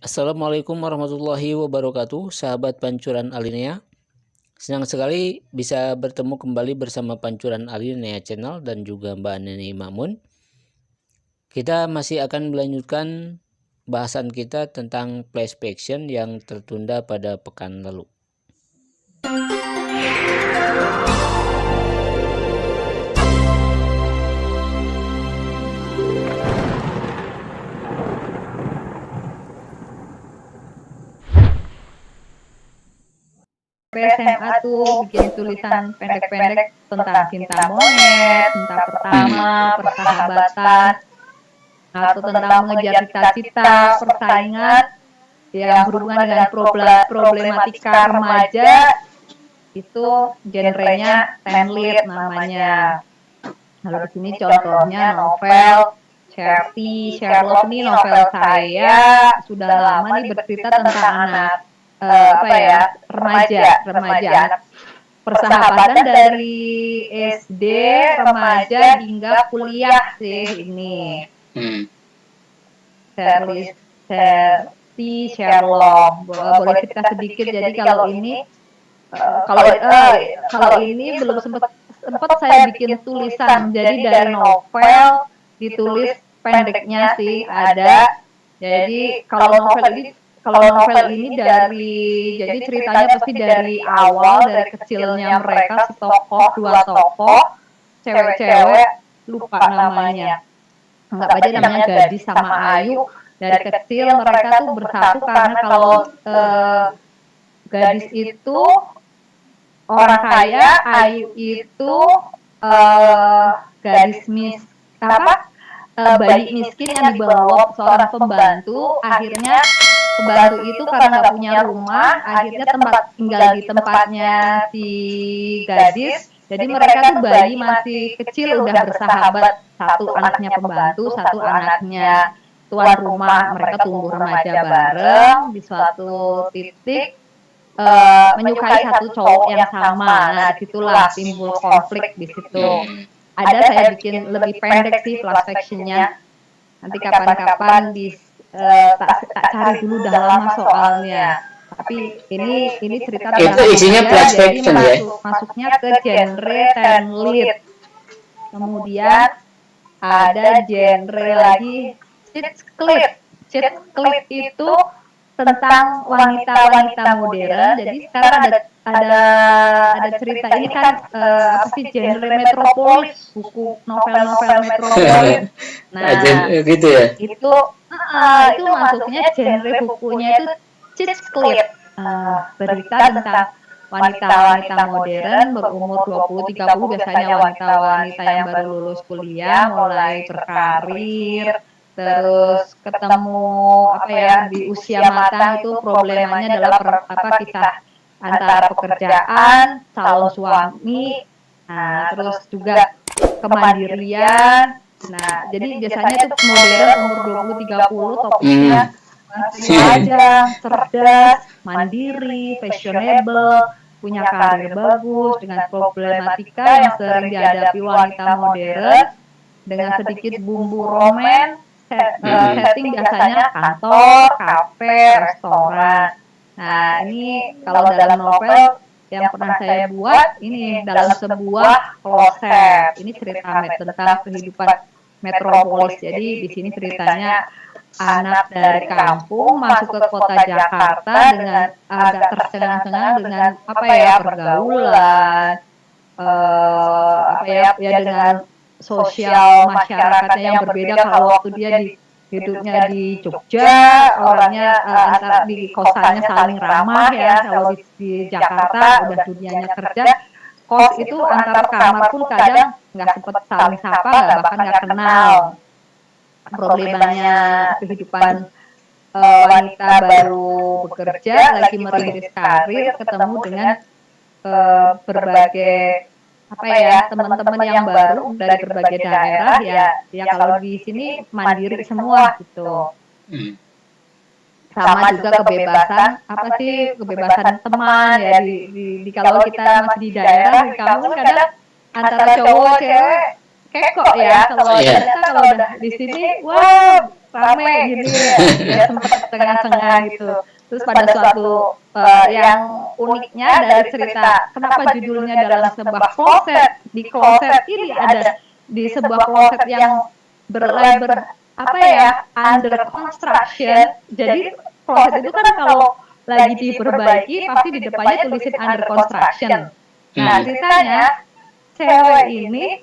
Assalamualaikum warahmatullahi wabarakatuh, sahabat Pancuran Alinea. Senang sekali bisa bertemu kembali bersama Pancuran Alinea Channel dan juga Mbak Neni Mamun. Kita masih akan melanjutkan bahasan kita tentang flashback yang tertunda pada pekan lalu. SMA tuh bikin tulisan pendek-pendek tentang cinta monyet, cinta pertama, persahabatan, atau tentang mengejar cita-cita, persaingan yang berhubungan dengan problematika remaja. Itu genrenya teen lit namanya. Lalu di sini contohnya novel Sherlock, ini novel saya sudah lama nih bercerita tentang anak remaja anak persahabatan dari SD, remaja hingga kuliah sih ini. Sherlock, boleh cerita sedikit. Jadi kalau ini belum sempat saya bikin tulisan. Jadi dari novel ditulis pendeknya sih ada. Jadi kalau novel ini jadi ceritanya pasti dari awal, dari kecilnya mereka, dua tokoh, cewek-cewek, lupa namanya. Anggap aja namanya Gadis sama Ayu. Dari kecil mereka tuh bersatu karena kalau Gadis itu orang kaya, Ayu itu bayi miskin yang dibawa seorang pembantu. Akhirnya pembantu itu karena nggak punya rumah, akhirnya tinggal di tempatnya si Gadis. Jadi mereka tuh bayi masih kecil udah bersahabat, satu anaknya pembantu, satu anaknya tuan rumah. Mereka tumbuh remaja bareng. Di suatu titik menyukai satu cowok yang sama. Nah, disitulah timbul konflik di situ. Ada saya bikin lebih pendek sih flashback-nya. Nanti kapan-kapan tak cari dulu, udah lama soalnya. Tapi ini cerita itu isinya flashback ya. Masuknya ke genre teen lit. Kemudian ada genre lagi cheat clip itu tentang wanita-wanita modern. Jadi sekarang ada cerita ini kan genre metropolis, buku novel-novel metropolis. Nah, gitu ya. Itu masuknya genre bukunya itu cheat clip. Berita tentang wanita-wanita modern berumur 20-30, biasanya wanita-wanita yang baru lulus kuliah, mulai berkarir, terus ketemu di usia matang. Itu problemanya adalah kisah antara pekerjaan, calon suami, terus juga kemandirian. Nah, jadi biasanya itu modern umur 20-30, topiknya remaja, cerdas, mandiri, fashionable, punya karir bagus, dengan problematika yang sering dihadapi wanita modern, dengan sedikit bumbu roman. Setting biasanya kantor, kafe, restoran. Nah, ini kalau dalam novel yang pernah saya buat, ini dalam sebuah kloset. Ini cerita tentang kehidupan metropolis. Jadi di sini ceritanya anak dari kampung masuk ke kota Jakarta dengan agak tercengang-cengang dengan pergaulan, dengan sosial masyarakatnya yang berbeda. Kalau waktu dia hidupnya di Jogja, orangnya di kosannya saling ramah ya. Kalau di Jakarta udah dunianya kerja, kos itu antar kamar pun kadang nggak sempat saling sapa, bahkan nggak kenal. Problemanya kehidupan wanita baru bekerja, lagi merintis karir, ketemu dengan berbagai teman-teman yang baru dari berbagai daerah, ya kalau di sini mandiri semua gitu. Sama juga kebebasan teman ya, di kalau kita masih di daerah, di kampung kan kadang antara cowok cewek kekok ya. Kalau ternyata kalau udah di sini, wah, rame gini ya sempat cengang-cengang gitu. Terus pada suatu yang uniknya dari cerita kenapa judulnya dalam sebuah kloset, di kloset ini ada di sebuah kloset yang apa ya, under construction. Jadi kloset itu kan kalau lagi diperbaiki pasti di depannya tulisin under construction. Nah ceritanya cewek ini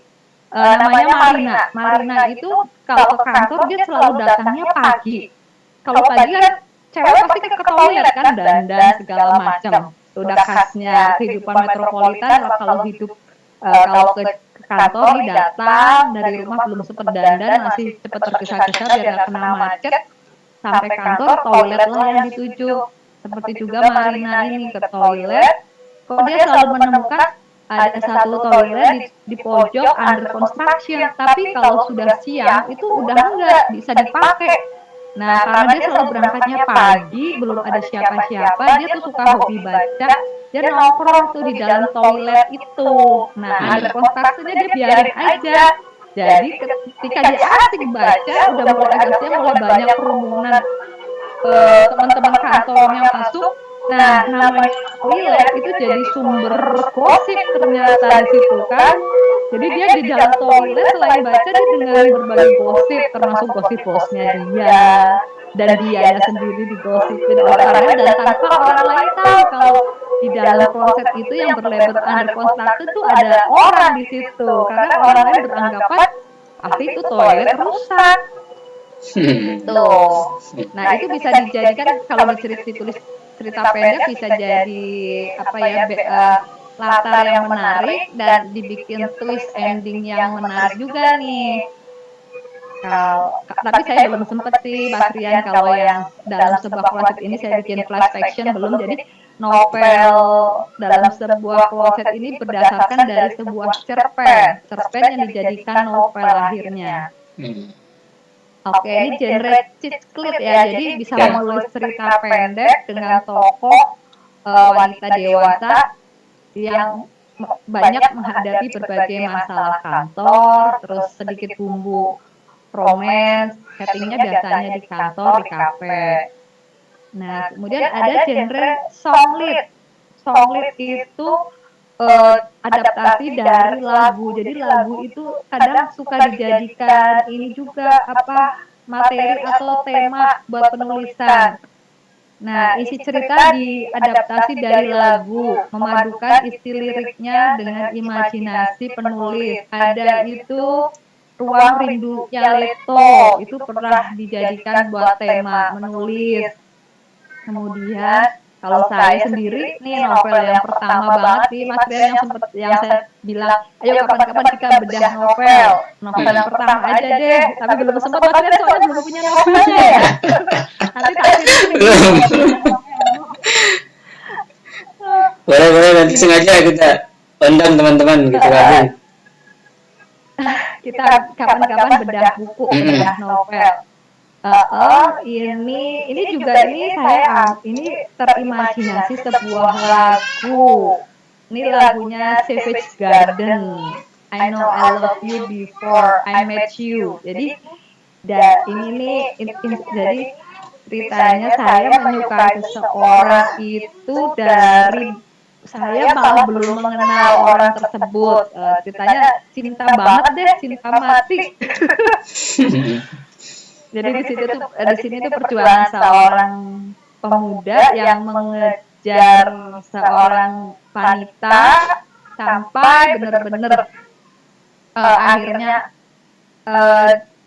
namanya Marina. Marina itu kalau ke kantor dia selalu datangnya pagi. Kalau pagi kan cewek pasti ke toilet kan, dandan segala macam. Udah khasnya kehidupan metropolitan. Kalau hidup kalau ke kantor nih datang dari rumah belum sempat dandan, masih cepat tergesa-gesa biar nggak kena macet. Sampai kantor toilet lah yang dituju. Seperti juga Marina ini ke toilet, kok dia selalu menemukan ada satu toilet di pojok under construction, tapi kalau sudah siang itu udah enggak bisa dipakai. Nah, karena dia selalu berangkatnya pagi, belum ada siapa-siapa, dia tuh suka hobi baca, dia nongkrong tuh di dalam toilet itu. Nah, under construction-nya dia biarin aja. Jadi ketika dia asik baca, udah mulai agak siang, mulai banyak kerumunan teman-teman kantornya masuk. Nah, namanya toilet itu jadi sumber gosip ternyata di situ kan. Jadi dia di dalam toilet selain baca dia dengerin berbagai gosip, termasuk gosip bosnya dia dan dianya sendiri digosipin oleh orang dan tanpa orang lain tahu kalau di dalam kloset itu yang berlabel under construction itu ada orang di situ, karena orang lain beranggapan pasti itu toilet rusak. Tuh. Nah, itu bisa dijadikan kalau ditulis cerita pendek bisa jadi apa ya latar yang menarik dan dibikin twist ending yang menarik juga nih. Tapi saya belum sempet sih Mas Rian kalau yang dalam sebuah kloset ini saya bikin flash fiction belum, jadi novel dalam sebuah kloset ini berdasarkan dari sebuah cerpen yang dijadikan novel akhirnya. Oke, ini genre cheat clit ya, jadi bisa menulis cerita pendek dengan tokoh wanita dewasa yang banyak menghadapi berbagai masalah kantor, terus sedikit bumbu romance, settingnya biasanya di kantor, di kafe. Nah, kemudian ada genre songlit. Songlit itu adaptasi dari lagu. Jadi lagu itu kadang suka dijadikan ini juga apa materi atau tema buat penulisan. Nah, isi cerita diadaptasi dari lagu, memadukan isi liriknya dengan imajinasi penulis. Ada itu Ruang Rindunya Leto, itu pernah dijadikan buat tema menulis. Kemudian kalau saya sendiri nih novel yang pertama banget nih Mas Rian yang saya bilang ayo kapan-kapan kita bedah novel yang pertama aja deh, tapi belum sempat Mas Rian soalnya belum punya novelnya ya. Nanti tak boleh nanti sengaja kita undang teman-teman gitu lagi. Kita kapan-kapan bedah buku, bedah novel. Ini juga saya terimajinasi sebuah lagu. Ini lagunya Savage Garden. I know I love you before I met you. Jadi jadi ceritanya saya menyukai seseorang itu dari saya malah belum mengenal orang tersebut. Ceritanya cinta banget deh, cinta mati. Jadi di sini tuh perjuangan seorang pemuda yang mengejar seorang wanita sampai benar-benar akhirnya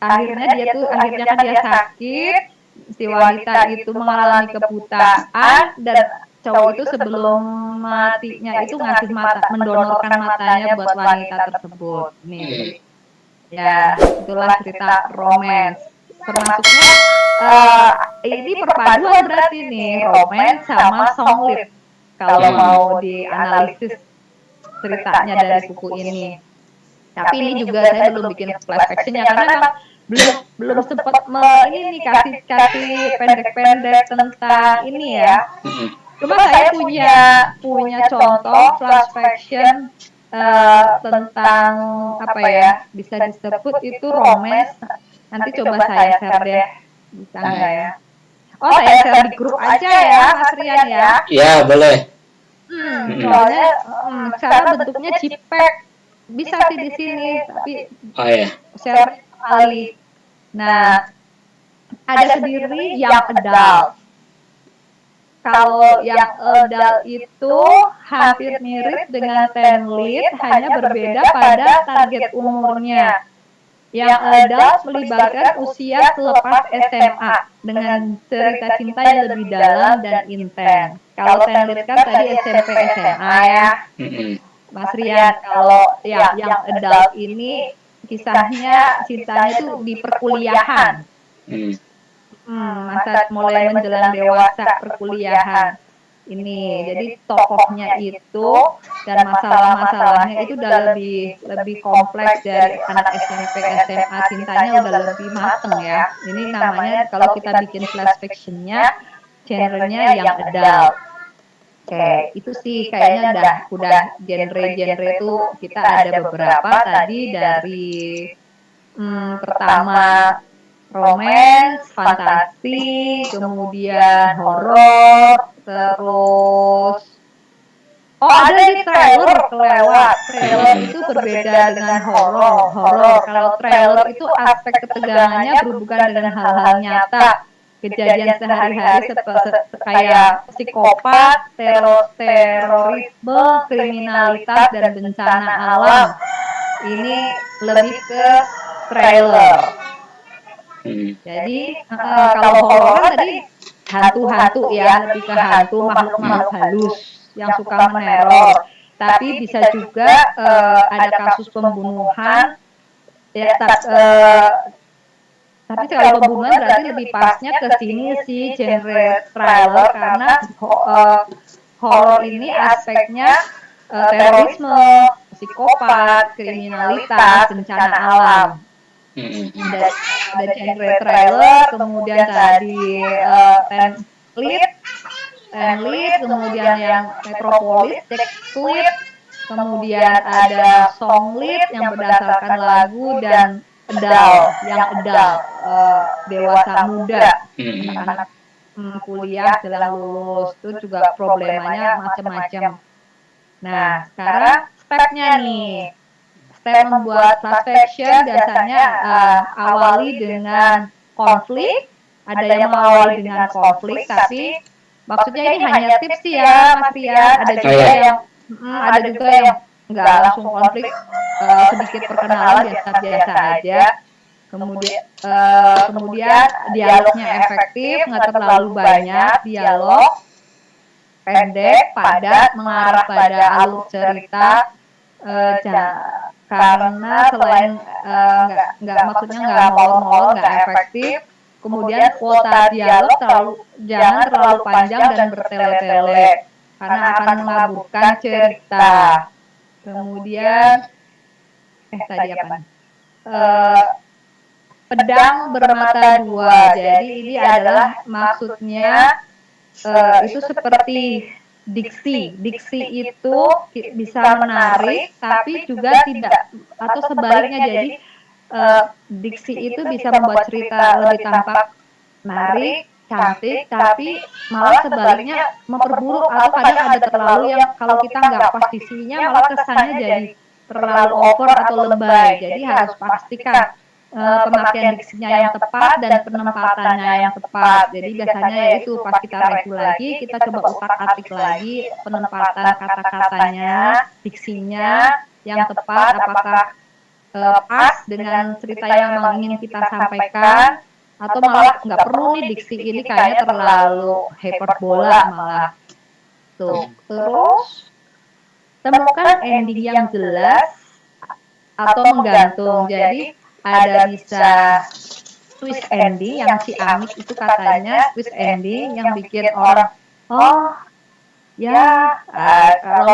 kan dia sakit, si wanita itu mengalami kebutaan dan cowok itu sebelum matinya itu mendonorkan matanya buat wanita tersebut. Nih, ya itulah cerita romance. Termasuknya ini perpaduan berarti nih romance sama songlit kalau mau dianalisis ceritanya dari buku ini. Tapi ini juga saya belum bikin flash fictionnya karena memang belum sempat ini nih kasih pendek-pendek tentang ini ya. Cuma saya punya contoh flash fiction tentang apa ya bisa disebut itu romance. Nanti coba saya share deh Bisa nggak ya? Oh, saya share di grup aja ya, Mas Rian ya. Ya, boleh. Soalnya karena bentuknya JPEG bisa sih di sini, tapi Oh ya. share kali. Nah, ada sendiri yang adult. Kalau yang adult itu hampir mirip dengan 10 lead, hanya berbeda pada target umurnya. Yang adult melibatkan usia selepas SMA dengan cerita cinta yang lebih dalam dan intens. Kalau 10 lead kan tadi SMP SMA ya, Mas Rian. Kalau yang adult ini kisahnya cintanya itu di perkuliahan. Masa mulai menjelang dewasa perkuliahan ini. Jadi tokohnya itu dan masalah-masalahnya itu udah lebih kompleks dari anak SMP SMA, cintanya udah lebih mateng ya. Ini namanya kalau kita bikin flash fictionnya genrenya yang adult. Oke, itu sih kayaknya udah genre-genre itu kita ada beberapa tadi dari pertama romance, fantasi, kemudian horor, terus ada di trailer kelewat. Trailer itu berbeda dengan horor. Kalau trailer itu aspek ketegangannya berhubungan dengan hal-hal nyata, kejadian sehari-hari kayak psikopat, terorisme, kriminalitas dan bencana alam. Ini lebih ke trailer. Jadi kalau horor kan tadi hantu-hantu ya, lebih ke hantu, makhluk-makhluk halus yang suka meneror. Tapi bisa juga ada kasus pembunuhan. Ya, tapi kalau pembunuhan berarti lebih pasnya ke sini sih genre thriller karena horor ini aspeknya terorisme, psikopat, kriminalitas, bencana alam. Ada genre trailer, kemudian tadi ten lead, kemudian yang metropolis, clip, kemudian ada song lead yang berdasarkan lagu dan adult, dewasa muda, anak-anak kuliah sedang lulus, itu juga problemanya macam-macam. Nah, sekarang stepnya nih. Step membuat flash fiction biasanya awali dengan konflik, ada yang mengawali dengan konflik, tapi maksudnya ini hanya tips sih ya Mas Rian, ada juga yang nggak langsung konflik, sedikit perkenalan biasa-biasa aja. Kemudian dialognya efektif, nggak terlalu banyak dialog, pendek, padat, mengarah pada alur cerita. Karena selain maksudnya nggak molor-molor, nggak efektif, kemudian kuota dialog jangan terlalu panjang dan bertele-tele karena akan mengaburkan cerita. Kemudian tadi apa? Pedang bermata dua. Jadi ini adalah maksudnya itu seperti diksi itu bisa menarik tapi juga tidak, atau sebaliknya, jadi diksi itu bisa membuat cerita lebih tampak menarik, cantik, tapi malah sebaliknya memperburuk atau kadang ada terlalu yang kalau kita nggak pas diksinya malah kesannya jadi terlalu over atau lebay. Jadi harus pastikan pemakaian diksinya yang tepat dan penempatannya yang tepat. Jadi biasanya yaitu pas kita review lagi, kita coba utak-atik lagi penempatan kata-katanya, diksinya yang tepat, apakah pas dengan cerita yang memang ingin kita sampaikan, atau malah nggak perlu nih diksi ini kayaknya terlalu hyperbola malah. Tuh. Terus temukan ending yang jelas atau menggantung. Jadi ada bisa twist ending yang si Amit itu katanya twist ending yang bikin orang kalau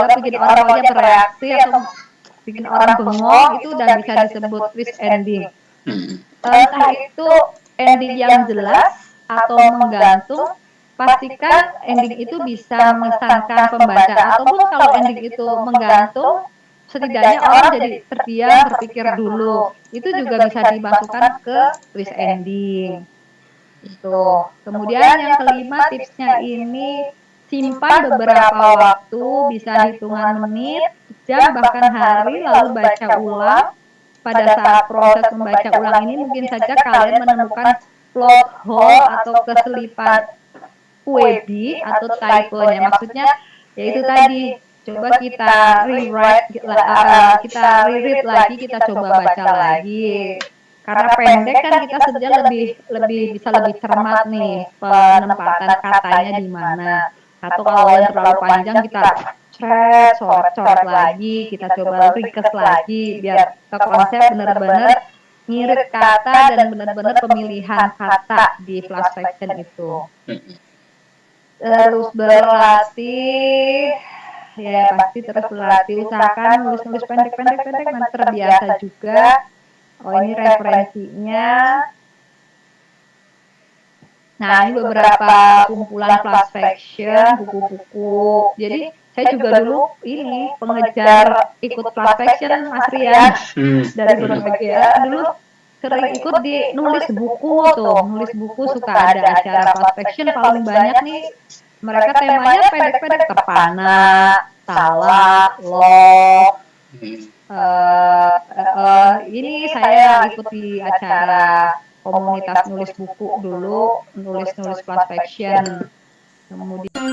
nggak bikin orang pokoknya bereaksi atau bikin orang bengong, itu udah bisa disebut twist ending. Entah itu ending yang jelas atau menggantung, pastikan ending itu bisa mengesankan pembaca, ataupun kalau ending itu menggantung, setidaknya orang jadi terdiam berpikir dulu. Itu juga bisa dimasukkan ke twist ending. Itu. Kemudian yang kelima tipsnya ini simpan beberapa waktu, bisa hitungan menit, jam, bahkan hari, lalu baca ulang. Pada saat proses membaca ulang ini mungkin saja kalian menemukan plot hole atau keselipan QWERTY atau typo-nya. Maksudnya yaitu tadi, coba kita rewrite, kita reread lagi, kita coba baca lagi. Karena pendek kan kita saja bisa lebih cermat nih penempatan katanya di mana. Atau kalau yang terlalu panjang kita coret lagi, kita coba ringkas lagi biar ke konsep benar-benar ngirit kata dan benar-benar pemilihan kata di flash fiction itu. Terus berlatih, ya pasti terus berlatih, usahakan nulis pendek nanti terbiasa juga. Oh, ini referensinya. Nah, ini beberapa kumpulan flash fiction, buku-buku. Jadi saya juga dulu ini pengejar ikut flash fiction, Mas Rian, dari berbagai ya. Dulu sering ikut di nulis buku tuh, nulis buku suka ada acara flash fiction, paling banyak nih mereka temanya pendek-pendek, terpana, salah, love. Ini saya ikut di acara komunitas nulis buku dulu, nulis flash fiction. Kemudian